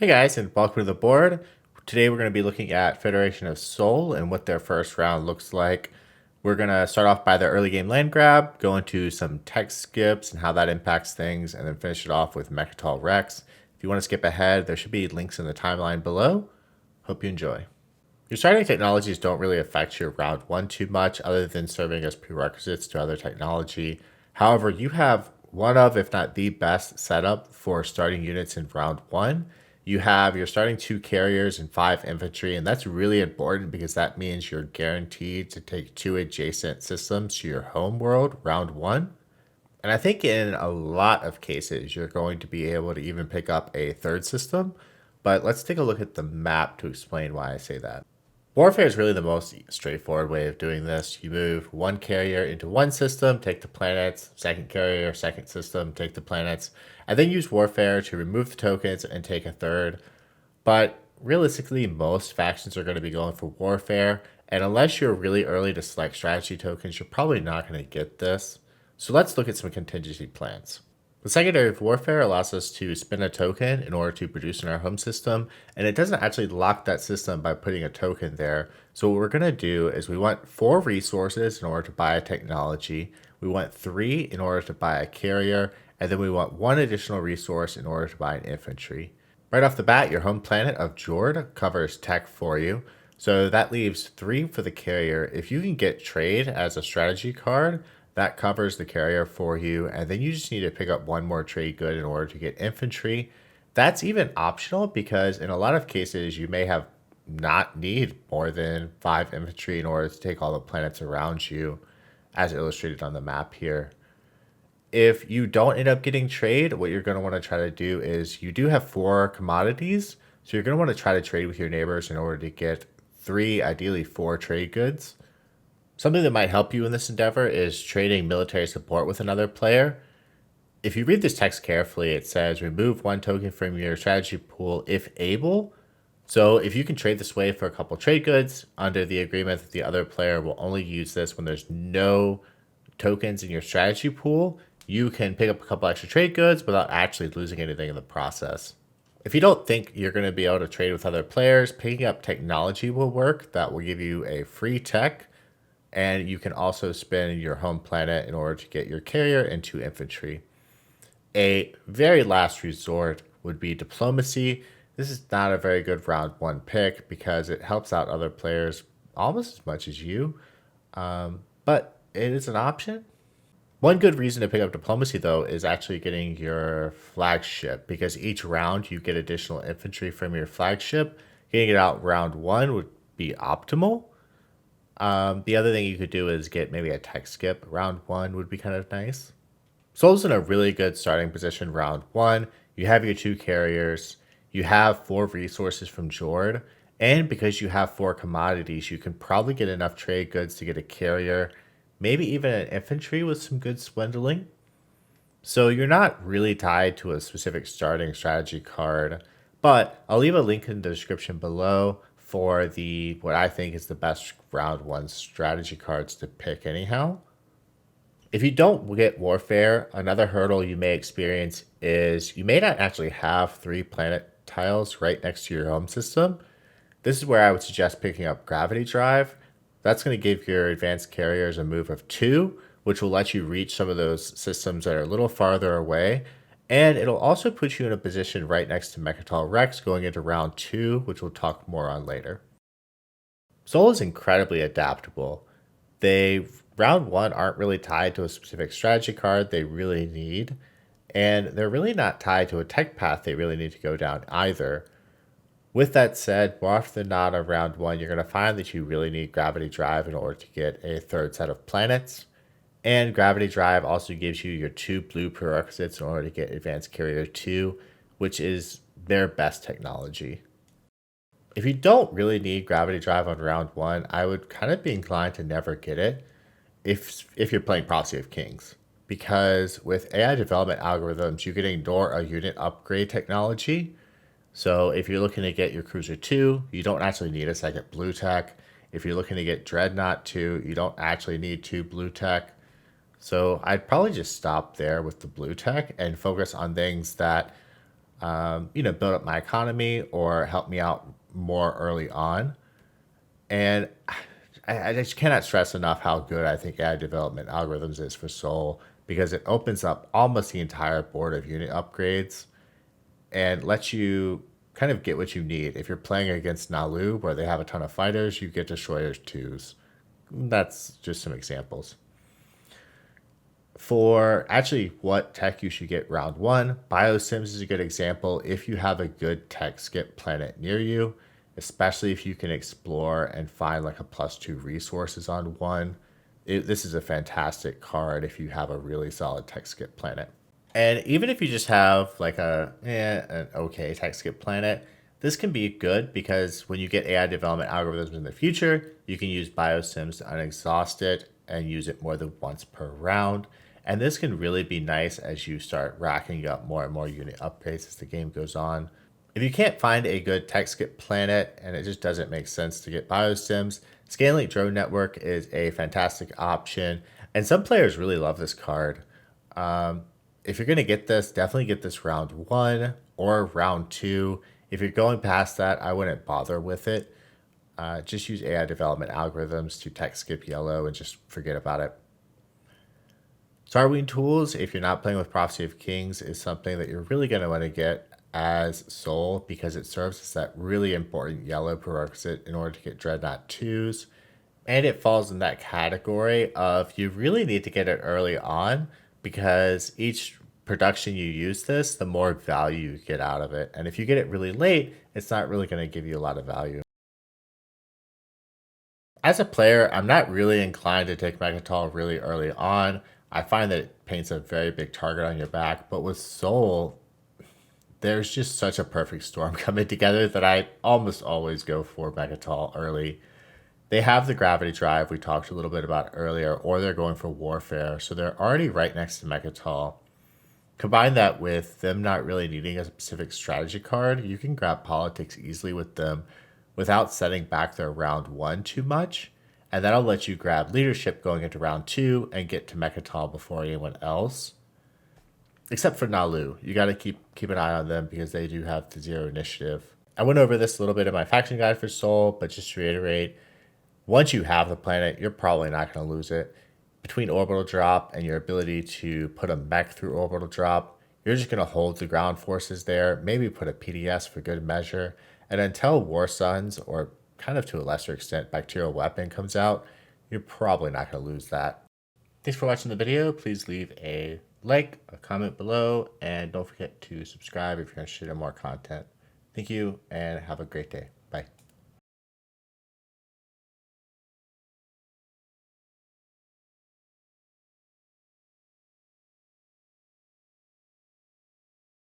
Hey guys, and welcome to the board. Today we're going to be looking at Federation of Soul and what their first round looks like. We're going to start off by the early game land grab, go into some tech skips and how that impacts things, and then finish it off with Mecatol Rex. If you want to skip ahead, there should be links in the timeline below. Hope you enjoy. Your starting technologies don't really affect your round one too much, other than serving as prerequisites to other technology. However, you have one of, if not the best setup for starting units in round one. You have your starting 2 carriers and 5 infantry, and that's really important because that means you're guaranteed to take 2 adjacent systems to your home world round one. And I think in a lot of cases, you're going to be able to even pick up a third system. But let's take a look at the map to explain why I say that. Warfare is really the most straightforward way of doing this. You move one carrier into one system, take the planets, second carrier, second system, take the planets, and then use Warfare to remove the tokens and take a third. But realistically, most factions are going to be going for Warfare, and unless you're really early to select strategy tokens, you're probably not going to get this. So let's look at some contingency plans. The secondary of warfare allows us to spin a token in order to produce in our home system, and it doesn't actually lock that system by putting a token there. So what we're going to do is we want 4 resources in order to buy a technology, we want 3 in order to buy a carrier, and then we want 1 additional resource in order to buy an infantry. Right off the bat, your home planet of Jord covers tech for you, so that leaves 3 for the carrier. If you can get trade as a strategy card, that covers the carrier for you, and then you just need to pick up 1 more trade good in order to get infantry. That's even optional because in a lot of cases you may have not need more than 5 infantry in order to take all the planets around you, as illustrated on the map here. If you don't end up getting trade, what you're going to want to try to do is you do have 4 commodities, so you're going to want to try to trade with your neighbors in order to get 3, ideally 4 trade goods. Something that might help you in this endeavor is trading military support with another player. If you read this text carefully, it says remove 1 token from your strategy pool if able. So if you can trade this way for a couple trade goods under the agreement that the other player will only use this when there's no tokens in your strategy pool, you can pick up a couple extra trade goods without actually losing anything in the process. If you don't think you're going to be able to trade with other players, picking up technology will work. That will give you a free tech. And you can also spin your home planet in order to get your carrier into infantry. A very last resort would be diplomacy. This is not a very good round 1 pick because it helps out other players almost as much as you, but it is an option. One good reason to pick up diplomacy, though, is actually getting your flagship, because each round you get additional infantry from your flagship. Getting it out round 1 would be optimal. The other thing you could do is get maybe a tech skip. Round 1 would be kind of nice. Soul's in a really good starting position round 1. You have your 2 carriers. You have 4 resources from Jord. And because you have 4 commodities, you can probably get enough trade goods to get a carrier. Maybe even an infantry with some good swindling. So you're not really tied to a specific starting strategy card. But I'll leave a link in the description below for the what I think is the best round 1 strategy cards to pick anyhow. If you don't get Warfare, another hurdle you may experience is you may not actually have 3 planet tiles right next to your home system. This is where I would suggest picking up Gravity Drive. That's going to give your advanced carriers a move of 2, which will let you reach some of those systems that are a little farther away. And it'll also put you in a position right next to Mecatol Rex going into round 2, which we'll talk more on later. Soul is incredibly adaptable. Round 1 aren't really tied to a specific strategy card they really need, and they're really not tied to a tech path they really need to go down either. With that said, more often than not on round 1, you're going to find that you really need Gravity Drive in order to get a third set of planets. And Gravity Drive also gives you your 2 blue prerequisites in order to get Advanced Carrier 2, which is their best technology. If you don't really need Gravity Drive on round 1, I would kind of be inclined to never get it if you're playing Prophecy of Kings. Because with AI development algorithms, you can ignore a unit upgrade technology. So if you're looking to get your Cruiser 2, you don't actually need a second blue tech. If you're looking to get Dreadnought 2, you don't actually need 2 blue tech. So I'd probably just stop there with the blue tech and focus on things that build up my economy or help me out more early on. And I just cannot stress enough how good I think AI development algorithms is for Soul because it opens up almost the entire board of unit upgrades and lets you kind of get what you need. If you're playing against Nalu, where they have a ton of fighters, you get destroyers twos. That's just some examples. For actually what tech you should get round one, Biosims is a good example if you have a good tech skip planet near you, especially if you can explore and find like a +2 resources on one. This is a fantastic card if you have a really solid tech skip planet. And even if you just have like an okay tech skip planet, this can be good because when you get AI development algorithms in the future, you can use biosims to unexhaust it and use it more than once per round. And this can really be nice as you start racking up more and more unit upgrades as the game goes on. If you can't find a good tech skip planet and it just doesn't make sense to get biosims, Scaling Drone Network is a fantastic option. And some players really love this card. If you're going to get this, definitely get this round one or round two. If you're going past that, I wouldn't bother with it. Just use AI development algorithms to tech skip yellow and just forget about it. Sarween tools, if you're not playing with Prophecy of Kings, is something that you're really going to want to get as Soul because it serves as that really important yellow prerequisite in order to get Dreadnought 2s. And it falls in that category of you really need to get it early on because each production you use this, the more value you get out of it. And if you get it really late, it's not really going to give you a lot of value. As a player, I'm not really inclined to take Mecatol really early on. I find that it paints a very big target on your back, but with Soul, there's just such a perfect storm coming together that I almost always go for Mecatol early. They have the gravity drive we talked a little bit about earlier, or they're going for warfare, so they're already right next to Mecatol. Combine that with them not really needing a specific strategy card, you can grab politics easily with them without setting back their round one too much, and that'll let you grab leadership going into round two and get to Mecatol before anyone else. Except for Nalu, you got to keep an eye on them because they do have the 0 initiative. I went over this a little bit in my faction guide for Soul, but just to reiterate, once you have the planet, you're probably not going to lose it. Between orbital drop and your ability to put a mech through orbital drop, you're just going to hold the ground forces there, maybe put a PDS for good measure, and until War Suns, or kind of to a lesser extent, Bacterial Weapon comes out, you're probably not going to lose that. Thanks for watching the video. Please leave a like, a comment below, and don't forget to subscribe if you're interested in more content. Thank you, and have a great day.